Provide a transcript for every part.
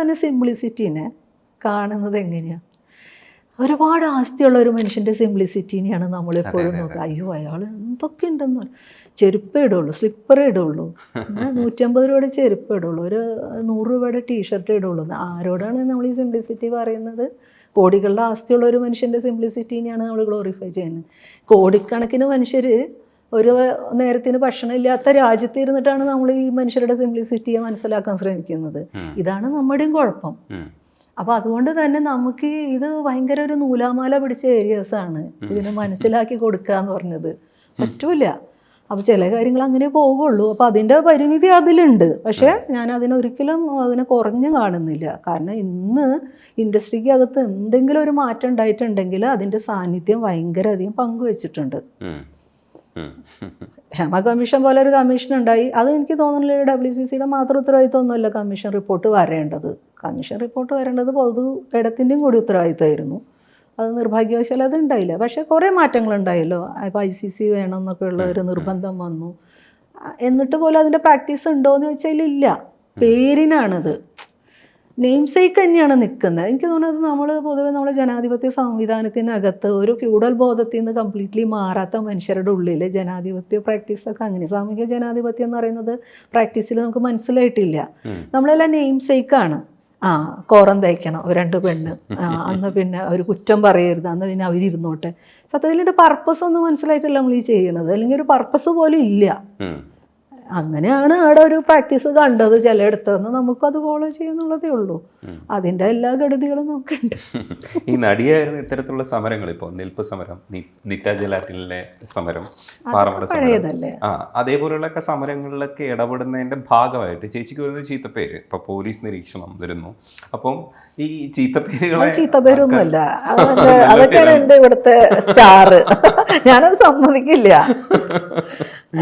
തന്നെ സിംപ്ലിസിറ്റീനെ കാണുന്നത് എങ്ങനെയാണ്? ഒരുപാട് ആസ്തിയുള്ള ഒരു മനുഷ്യൻ്റെ സിംപ്ലിസിറ്റീനെയാണ് നമ്മളെപ്പോഴും നോക്കുക. അയ്യോ അയാൾ എന്തൊക്കെ ഉണ്ടെന്ന് പറയും. ചെരുപ്പേ ഇടുള്ളൂ, സ്ലിപ്പറേ ഇടുള്ളൂ, 150 രൂപയുടെ ചെരുപ്പ് ഇടുള്ളൂ, ഒരു 100 രൂപയുടെ ടീഷർട്ട് ഇടുള്ളൂ. ആരോടാണ് നമ്മൾ ഈ സിംപ്ലിസിറ്റി പറയുന്നത്? കോടികളുടെ ആസ്തിയുള്ള ഒരു മനുഷ്യൻ്റെ സിംപ്ലിസിറ്റീനെയാണ് നമ്മൾ ഗ്ലോറിഫൈ ചെയ്യുന്നത്. കോടിക്കണക്കിന് മനുഷ്യർ ഒരു നേരത്തിന് ഭക്ഷണം ഇല്ലാത്ത രാജ്യത്ത് ഇരുന്നിട്ടാണ് നമ്മൾ ഈ മനുഷ്യരുടെ സിംപ്ലിസിറ്റിയെ മനസ്സിലാക്കാൻ ശ്രമിക്കുന്നത്. ഇതാണ് നമ്മുടെയും കുഴപ്പം. അപ്പോൾ അതുകൊണ്ട് തന്നെ നമുക്ക് ഇത് ഭയങ്കര ഒരു നൂലാമാല പിടിച്ച ഏരിയാസാണ് ഇതിന് മനസ്സിലാക്കി കൊടുക്കുക എന്ന് പറഞ്ഞത്. പറ്റൂല. അപ്പോൾ ചില കാര്യങ്ങൾ അങ്ങനെ പോകുള്ളൂ. അപ്പോൾ അതിൻ്റെ പരിമിതി അതിലുണ്ട്. പക്ഷേ ഞാൻ അതിനൊരിക്കലും അതിനെ കുറഞ്ഞു കാണുന്നില്ല. കാരണം ഇന്ന് ഇൻഡസ്ട്രിക്ക് അകത്ത് എന്തെങ്കിലും ഒരു മാറ്റം ഉണ്ടായിട്ടുണ്ടെങ്കിൽ അതിൻ്റെ സാന്നിധ്യം ഭയങ്കര അധികം പങ്കുവെച്ചിട്ടുണ്ട്. ഹേമ കമ്മീഷൻ പോലെ ഒരു കമ്മീഷൻ ഉണ്ടായി. അത് എനിക്ക് തോന്നുന്നില്ല WCCയുടെ മാത്രം ഉത്തരവാദിത്വമൊന്നുമല്ല കമ്മീഷൻ റിപ്പോർട്ട് വരേണ്ടത്. കമ്മീഷൻ റിപ്പോർട്ട് വരേണ്ടത് പൊതു ഇടത്തിൻ്റെയും കൂടി ഉത്തരവാദിത്തമായിരുന്നു. അത് നിർഭാഗ്യവശാൽ അത് ഉണ്ടായില്ല. പക്ഷേ കുറേ മാറ്റങ്ങളുണ്ടായല്ലോ. ഇപ്പോൾ ICC വേണം എന്നൊക്കെ ഉള്ള ഒരു നിർബന്ധം വന്നു. എന്നിട്ട് പോലും അതിൻ്റെ പ്രാക്ടീസ് ഉണ്ടോ എന്ന് ചോദിച്ചാൽ ഇല്ല. പേരിനാണത്. നെയിം സേക്ക് തന്നെയാണ് നിൽക്കുന്നത്. എനിക്ക് തോന്നുന്നത് നമ്മൾ പൊതുവെ നമ്മളെ ജനാധിപത്യ സംവിധാനത്തിനകത്ത് ഒരു ഫ്യൂഡൽ ബോധത്തിൽ നിന്ന് കംപ്ലീറ്റ്ലി മാറാത്ത മനുഷ്യരുടെ ഉള്ളിൽ ജനാധിപത്യ പ്രാക്ടീസൊക്കെ അങ്ങനെ സാമൂഹിക ജനാധിപത്യം എന്ന് പറയുന്നത് പ്രാക്ടീസിൽ നമുക്ക് മനസ്സിലായിട്ടില്ല. നമ്മളെല്ലാം നെയിം സേക്കാണ്. കോറം തയ്ക്കണം 2 പെണ്ണ്, അന്ന് പിന്നെ ഒരു കുറ്റം പറയരുത്, അന്ന് പിന്നെ അവരിരുന്നോട്ടെ. സത്യത്തിലിൻ്റെ പർപ്പസ് ഒന്നും മനസ്സിലായിട്ടില്ല നമ്മൾ ഈ ചെയ്യണത്. അല്ലെങ്കിൽ ഒരു പർപ്പസ് പോലും ഇല്ല. അങ്ങനെയാണ് അവിടെ ഒരു പ്രാക്ടീസ് കണ്ടത് ചിലയിടത്തുനിന്ന്. നമുക്കത് ഫോളോ ചെയ്യുന്നുള്ളതേ ഉള്ളൂ. അതിൻ്റെ എല്ലാ ഗതികളും നമുക്കുണ്ട്. ഈ നടിയായിരുന്ന ഇത്തരത്തിലുള്ള സമരങ്ങൾ, ഇപ്പോൾ നിൽപ്പ് സമരം, നിറ്റ ജലാറ്റിലെ സമരം, പാറമട സമരം, അതേപോലെയുള്ള സമരങ്ങളിലൊക്കെ ഇടപെടുന്നതിൻ്റെ ഭാഗമായിട്ട് ചേച്ചിക്ക് വരുന്ന ചീത്തപ്പേര്, ഇപ്പൊ പോലീസ് നിരീക്ഷണം വരുന്നു. അപ്പം ഈ ചീത്തപ്പേരൊന്നുമല്ല, അതൊക്കെയാണ് എൻ്റെ ഇവിടുത്തെ സ്റ്റാർ. ഞാനത് സമ്മതിക്കില്ല.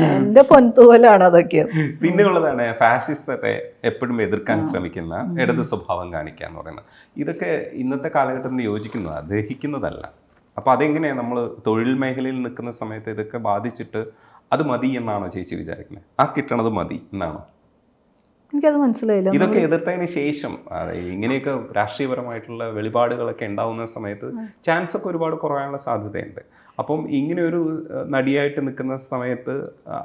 എൻ്റെ പൊൻതൂവലാണ് അതൊക്കെ. പിന്നെ ഉള്ളതാണ് ഫാഷിസത്തെ എപ്പോഴും എതിർക്കാൻ ശ്രമിക്കുന്ന ഇടത് സ്വഭാവം കാണിക്കുക എന്ന് പറയുന്നത്. ഇതൊക്കെ ഇന്നത്തെ കാലഘട്ടത്തിന് യോജിക്കുന്നതാണ്, ദഹിക്കുന്നതല്ല. അപ്പോൾ അതെങ്ങനെയാണ് നമ്മൾ തൊഴിൽ മേഖലയിൽ നിൽക്കുന്ന സമയത്ത് ഇതൊക്കെ ബാധിച്ചിട്ട് അത് മതി എന്നാണോ ചേച്ചി വിചാരിക്കുന്നത്? കിട്ടണത് മതി എന്നാണോ? എനിക്കത് മനസ്സിലായില്ല. ഇതൊക്കെ എതിർത്തതിന് ശേഷം ഇങ്ങനെയൊക്കെ രാഷ്ട്രീയപരമായിട്ടുള്ള വെളിപാടുകളൊക്കെ ഉണ്ടാവുന്ന സമയത്ത് ചാൻസ് ഒക്കെ ഒരുപാട് കുറയാനുള്ള സാധ്യതയുണ്ട്. അപ്പം ഇങ്ങനെ ഒരു നടിയായിട്ട് നിൽക്കുന്ന സമയത്ത്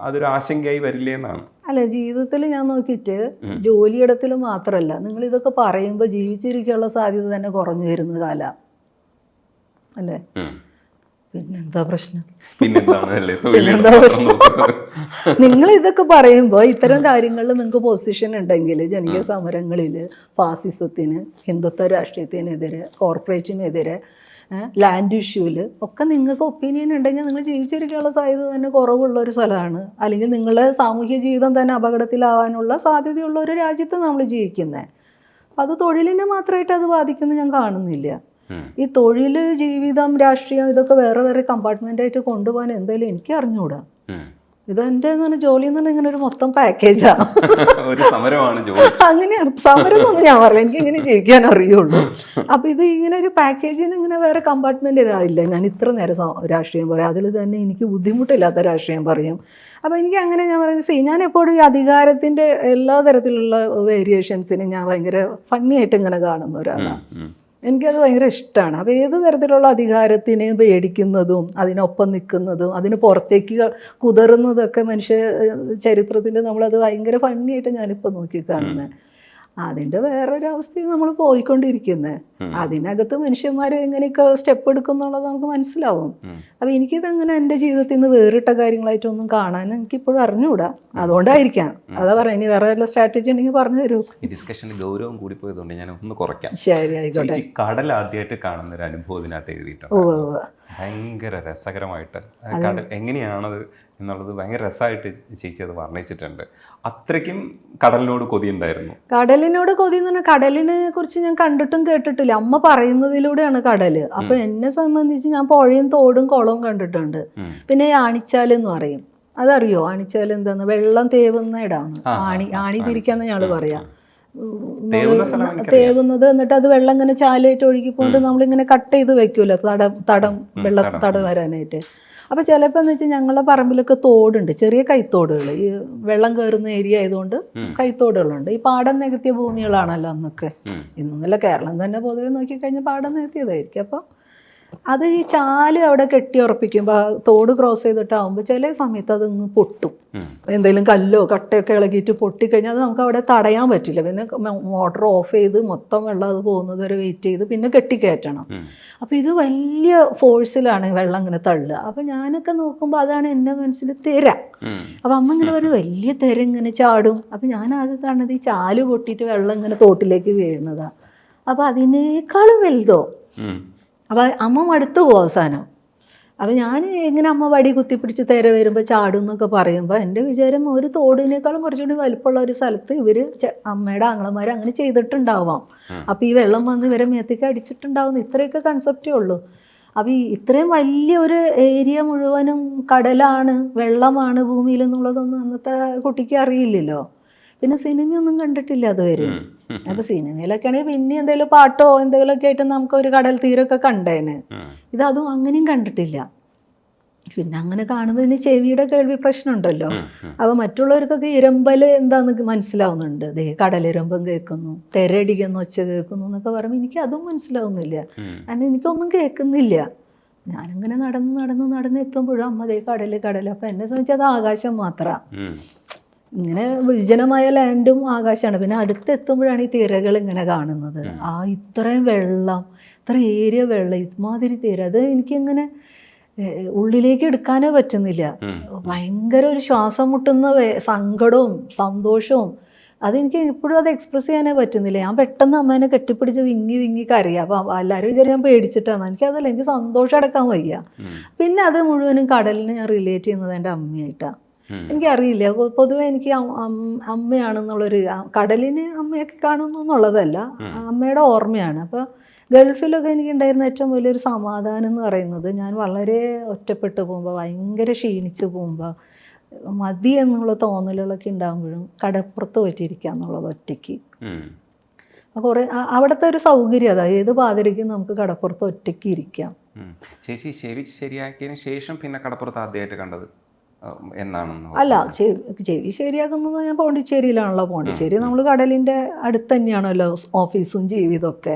അതൊരു ആശങ്കയായി വരില്ലേ എന്നാണ്. അല്ല, ജീവിതത്തിൽ ഞാൻ നോക്കിയിട്ട് ജോലിയിടത്തിൽ മാത്രമല്ല, നിങ്ങൾ ഇതൊക്കെ പറയുമ്പോൾ ജീവിച്ചിരിക്കാനുള്ള സാധ്യത തന്നെ കുറഞ്ഞു വരുന്ന കാലം അല്ലേ? പിന്നെന്താ പ്രശ്നം? നിങ്ങൾ ഇതൊക്കെ പറയുമ്പോൾ ഇത്തരം കാര്യങ്ങളിൽ നിങ്ങൾക്ക് പൊസിഷൻ ഉണ്ടെങ്കിൽ ജനകീയ സമരങ്ങളിൽ ഫാസിസത്തിന്, ഹിന്ദുത്വ രാഷ്ട്രീയത്തിനെതിരെ, കോർപ്പറേറ്റിനെതിരെ, ലാൻഡ് ഇഷ്യൂവിൽ ഒക്കെ നിങ്ങൾക്ക് ഒപ്പീനിയൻ ഉണ്ടെങ്കിൽ നിങ്ങൾ ജീവിച്ചിരിക്കാനുള്ള സാധ്യത തന്നെ കുറവുള്ള ഒരു സ്ഥലമാണ്. അല്ലെങ്കിൽ നിങ്ങളുടെ സാമൂഹ്യ ജീവിതം തന്നെ അപകടത്തിലാവാനുള്ള സാധ്യതയുള്ള ഒരു രാജ്യത്ത് നമ്മൾ ജീവിക്കുന്നത്. അത് തൊഴിലിനെ മാത്രമായിട്ട് അത് ബാധിക്കുന്നത് ഞാൻ കാണുന്നില്ല. ഈ തൊഴിൽ, ജീവിതം, രാഷ്ട്രീയം ഇതൊക്കെ വേറെ വേറെ കമ്പാർട്ട്മെൻ്റായിട്ട് കൊണ്ടുപോകാൻ എന്തായാലും എനിക്ക് അറിഞ്ഞുകൂടാ. ഇതെൻ്റെ ജോലി എന്ന് പറഞ്ഞാൽ ഇങ്ങനെ ഒരു മൊത്തം പാക്കേജാണ്. അങ്ങനെയാണ് സമരം എന്നൊന്നും ഞാൻ പറയാം. എനിക്ക് ഇങ്ങനെ ജീവിക്കാൻ അറിയുള്ളൂ. അപ്പോൾ ഇത് ഇങ്ങനെ ഒരു പാക്കേജിന് ഇങ്ങനെ വേറെ കമ്പാർട്ട്മെൻ്റ് ഇതായില്ല. ഞാൻ ഇത്ര നേരം രാഷ്ട്രീയം പറയാം, അതിൽ തന്നെ എനിക്ക് ബുദ്ധിമുട്ടില്ലാത്ത രാഷ്ട്രീയം പറയും. അപ്പോൾ എനിക്ക് അങ്ങനെ ഞാൻ പറയുന്നത്, ഞാൻ എപ്പോഴും ഈ അധികാരത്തിൻ്റെ എല്ലാ തരത്തിലുള്ള വേരിയേഷൻസിനും ഞാൻ ഭയങ്കര ഫണ്ണിയായിട്ട് ഇങ്ങനെ കാണുന്ന ഒരാളാണ്. എനിക്കത് ഭയങ്കര ഇഷ്ടമാണ്. അപ്പോൾ ഏത് തരത്തിലുള്ള അധികാരത്തിനെ പേടിക്കുന്നതും അതിനൊപ്പം നിൽക്കുന്നതും അതിന് പുറത്തേക്ക് കുതറുന്നതൊക്കെ മനുഷ്യ ചരിത്രത്തിൽ നമ്മളത് ഭയങ്കര ഫണ്ണിയായിട്ട് ഞാനിപ്പോൾ നോക്കിക്കാണുന്നത്. അതിൻ്റെ വേറൊരവസ്ഥയും നമ്മൾ പോയിക്കൊണ്ടിരിക്കുന്നത്. അതിനകത്ത് മനുഷ്യന്മാർ എങ്ങനെയൊക്കെ സ്റ്റെപ്പ് എടുക്കും എന്നുള്ളത് നമുക്ക് മനസ്സിലാവും. അപ്പോൾ എനിക്കിതങ്ങനെ എൻ്റെ ജീവിതത്തിൽ നിന്ന് വേറിട്ട കാര്യങ്ങളായിട്ടൊന്നും കാണാൻ എനിക്കിപ്പോഴും അറിഞ്ഞുകൂടാ. അതുകൊണ്ടായിരിക്കാം. അതാ പറയാം, ഇനി വേറെ വല്ല സ്ട്രാറ്റജി ഉണ്ടെങ്കിൽ പറഞ്ഞു തരൂ. ഈ ഡിസ്കഷന് ഗൗരവം കൂടി പോയതുകൊണ്ട് ഞാൻ ഒന്ന് കുറയ്ക്കാം. ശരി, ആയിക്കോട്ടെ. കടൽ ആദ്യമായിട്ട് കാണുന്ന ഒരു അനുഭവത്തിനകത്ത് എഴുതിയിട്ടുണ്ട്. ഭയങ്കര രസകരമായിട്ട് കടൽ എങ്ങനെയാണത് എന്നുള്ളത് ഭയങ്കര രസമായിട്ട് ചേച്ചി അത് വർണ്ണിച്ചിട്ടുണ്ട്. അത്രയ്ക്കും കടലിനോട് കൊതി ഉണ്ടായിരുന്നു. കടലിനോട് കൊതി എന്ന് പറഞ്ഞാൽ കടലിനെ കുറിച്ച് ഞാൻ കണ്ടിട്ടും കേട്ടിട്ടില്ല. അമ്മ പറയുന്നതിലൂടെയാണ് കടല്. അപ്പൊ എന്നെ സംബന്ധിച്ച് ഞാൻ പുഴയും തോടും കുളവും കണ്ടിട്ടുണ്ട്. പിന്നെ ആണിച്ചാൽ എന്ന് പറയും, അതറിയോ? ആണിച്ചാൽ എന്താന്ന്? വെള്ളം തേവുന്ന ഇടമാണ്. ആണി തിരിക്കാന്ന് ഞങ്ങൾ പറയാം. തേവുന്ന സ്ഥലം എനിക്കറിയാം. തേവുന്നത്, എന്നിട്ട് അത് വെള്ളം ഇങ്ങനെ ചാലായിട്ട് ഒഴുകിപ്പോണ്ട് നമ്മളിങ്ങനെ കട്ട് ചെയ്ത് വെക്കുമല്ലോ തടം വെള്ളം തടം വരാനായിട്ട്. അപ്പോൾ ചിലപ്പോൾ എന്ന് വെച്ചാൽ ഞങ്ങളുടെ പറമ്പിലൊക്കെ തോടുണ്ട്, ചെറിയ കൈത്തോടുകൾ, ഈ വെള്ളം കയറുന്ന ഏരിയ ആയതുകൊണ്ട് കൈത്തോടുകളുണ്ട്. ഈ പാടം നികത്തിയ ഭൂമികളാണല്ലോ അന്നൊക്കെ, ഇന്നൊന്നുമില്ല, കേരളം തന്നെ പൊതുവെ നോക്കിക്കഴിഞ്ഞാൽ പാടം നികത്തിയതായിരിക്കും. അപ്പോൾ അത് ഈ ചാല് അവിടെ കെട്ടി ഉറപ്പിക്കുമ്പോൾ തോട് ക്രോസ് ചെയ്തിട്ടാകുമ്പോൾ ചില സമയത്ത് അതിങ്ങ് പൊട്ടും. എന്തെങ്കിലും കല്ലോ കട്ടയൊക്കെ ഇളകിയിട്ട് പൊട്ടിക്കഴിഞ്ഞാൽ അത് നമുക്ക് അവിടെ തടയാൻ പറ്റില്ല. പിന്നെ മോട്ടർ ഓഫ് ചെയ്ത് മൊത്തം വെള്ളം അത് പോകുന്നത് വരെ വെയിറ്റ് ചെയ്ത് പിന്നെ കെട്ടിക്കയറ്റണം. അപ്പോൾ ഇത് വലിയ ഫോഴ്സിലാണ് വെള്ളം ഇങ്ങനെ തള്ളുക. അപ്പോൾ ഞാനൊക്കെ നോക്കുമ്പോൾ അതാണ് എൻ്റെ മനസ്സിൽ തിര. അപ്പോൾ അമ്മ ഇങ്ങനെ ഒരു വലിയ തിര ഇങ്ങനെ ചാടും. അപ്പോൾ ഞാനാകെ കാണുന്നത് ഈ ചാല് പൊട്ടിയിട്ട് വെള്ളം ഇങ്ങനെ തോട്ടിലേക്ക് വീഴുന്നതാണ്. അപ്പോൾ അതിനേക്കാളും വലുതോ. അപ്പോൾ അമ്മ മടുത്തു പോകും അവസാനം. അപ്പോൾ ഞാൻ ഇങ്ങനെ അമ്മ വടി കുത്തിപ്പിടിച്ച് തിര വരുമ്പോൾ ചാടും എന്നൊക്കെ പറയുമ്പോൾ എൻ്റെ വിചാരം ഒരു തോടിനേക്കാളും കുറച്ചുകൂടി വലുപ്പമുള്ള ഒരു സ്ഥലത്ത് ഇവർ അമ്മയുടെ ആങ്ങളമാർ അങ്ങനെ ചെയ്തിട്ടുണ്ടാവാം. അപ്പോൾ ഈ വെള്ളം വന്ന് ഇവരെ മേത്തേക്ക് അടിച്ചിട്ടുണ്ടാവുന്നു, ഇത്രയൊക്കെ കൺസെപ്റ്റേ ഉള്ളൂ. അപ്പോൾ ഈ ഇത്രയും വലിയൊരു ഏരിയ മുഴുവനും കടലാണ്, വെള്ളമാണ് ഭൂമിയിൽ എന്നുള്ളതൊന്നും അന്നത്തെ കുട്ടിക്ക് അറിയില്ലല്ലോ. പിന്നെ സിനിമയൊന്നും കണ്ടിട്ടില്ല അതുവരെ. അപ്പോൾ സിനിമയിലൊക്കെ ആണെങ്കിൽ പിന്നെ എന്തെങ്കിലും പാട്ടോ എന്തെങ്കിലുമൊക്കെ ആയിട്ട് നമുക്ക് ഒരു കടൽ തീരമൊക്കെ കണ്ടേന്. ഇതതും അങ്ങനെയും കണ്ടിട്ടില്ല. പിന്നെ അങ്ങനെ കാണുമ്പോൾ ഇതിന് ചെവിയുടെ കേൾവി പ്രശ്നമുണ്ടല്ലോ. അപ്പോൾ മറ്റുള്ളവർക്കൊക്കെ ഇരമ്പൽ എന്താണെന്ന് മനസ്സിലാവുന്നുണ്ട്. ദേ കടലിരമ്പം കേൾക്കുന്നു, തിരടിക്കുന്ന ഒച്ച കേൾക്കുന്നു എന്നൊക്കെ പറയുമ്പോൾ എനിക്ക് അതും മനസ്സിലാവുന്നില്ല. കാരണം എനിക്കൊന്നും കേൾക്കുന്നില്ല. ഞാനിങ്ങനെ നടന്ന് എത്തുമ്പോഴും അമ്മ ദേ കടൽ. അപ്പോൾ എന്നെ സംബന്ധിച്ച് അത് ആകാശം മാത്രമാണ്. ഇങ്ങനെ വിജനമായ ലാൻഡും ആകാശമാണ്. പിന്നെ അടുത്തെത്തുമ്പോഴാണ് ഈ തിരകൾ ഇങ്ങനെ കാണുന്നത്. ഇത്രയും വെള്ളം, ഇത്ര ഏരിയ വെള്ളം, ഇമാതിരി തിര, അത് എനിക്കിങ്ങനെ ഉള്ളിലേക്ക് എടുക്കാനേ പറ്റുന്നില്ല. ഭയങ്കര ഒരു ശ്വാസം മുട്ടുന്ന സങ്കടവും സന്തോഷവും. അതെനിക്ക് ഇപ്പോഴും അത് എക്സ്പ്രസ് ചെയ്യാനേ പറ്റുന്നില്ല. ഞാൻ പെട്ടെന്ന് അമ്മേനെ കെട്ടിപ്പിടിച്ച് വിങ്ങി കരയാം. അപ്പോൾ എല്ലാവരും വിചാരിച്ച് ഞാൻ പേടിച്ചിട്ടാണ്. എനിക്കതല്ല, എനിക്ക് സന്തോഷം അടക്കാൻ വയ്യ. പിന്നെ അത് മുഴുവനും കടലിനെ ഞാൻ റിലേറ്റ് ചെയ്യുന്നത് എൻ്റെ അമ്മയായിട്ടാണ്. എനിക്കറിയില്ല, പൊതുവെ എനിക്ക് അമ്മയാണെന്നുള്ളൊരു, കടലിന് അമ്മയൊക്കെ കാണുന്നു എന്നുള്ളതല്ല, അമ്മയുടെ ഓർമ്മയാണ്. അപ്പോൾ ഗൾഫിലൊക്കെ എനിക്കുണ്ടായിരുന്ന ഏറ്റവും വലിയൊരു സമാധാനം എന്ന് പറയുന്നത്, ഞാൻ വളരെ ഒറ്റപ്പെട്ട് പോകുമ്പോൾ, ഭയങ്കര ക്ഷീണിച്ച് പോകുമ്പോൾ, മതി എന്നുള്ള തോന്നലുകളൊക്കെ ഉണ്ടാകുമ്പോഴും കടപ്പുറത്ത് പോയിട്ടിരിക്കുക എന്നുള്ളത് ഒറ്റയ്ക്ക്. കുറേ അവിടുത്തെ ഒരു സൗകര്യം അതാ, ഏത് പാതിരയ്ക്കും നമുക്ക് കടപ്പുറത്ത് ഒറ്റയ്ക്ക് ഇരിക്കാം. ചേച്ചി ചെവി ശരിയാക്കിയതിന് ശേഷം പിന്നെ കടപ്പുറത്ത് ആദ്യമായിട്ട് കണ്ടത് എന്നാണെന്ന്? അല്ല, ചെവി ശരിയാക്കുന്നത് ഞാൻ പോണ്ടിച്ചേരിയിലാണല്ലോ. പോണ്ടിച്ചേരി നമ്മൾ കടലിൻ്റെ അടുത്ത് തന്നെയാണല്ലോ ഓഫീസും ജീവിതമൊക്കെ.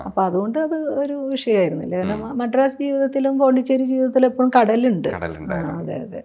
അപ്പം അതുകൊണ്ട് അത് ഒരു വിഷയമായിരുന്നില്ല. കാരണം മദ്രാസ് ജീവിതത്തിലും പോണ്ടിച്ചേരി ജീവിതത്തിലും എപ്പോഴും കടലുണ്ട്. കടലുണ്ടായിരുന്നു. അതെ.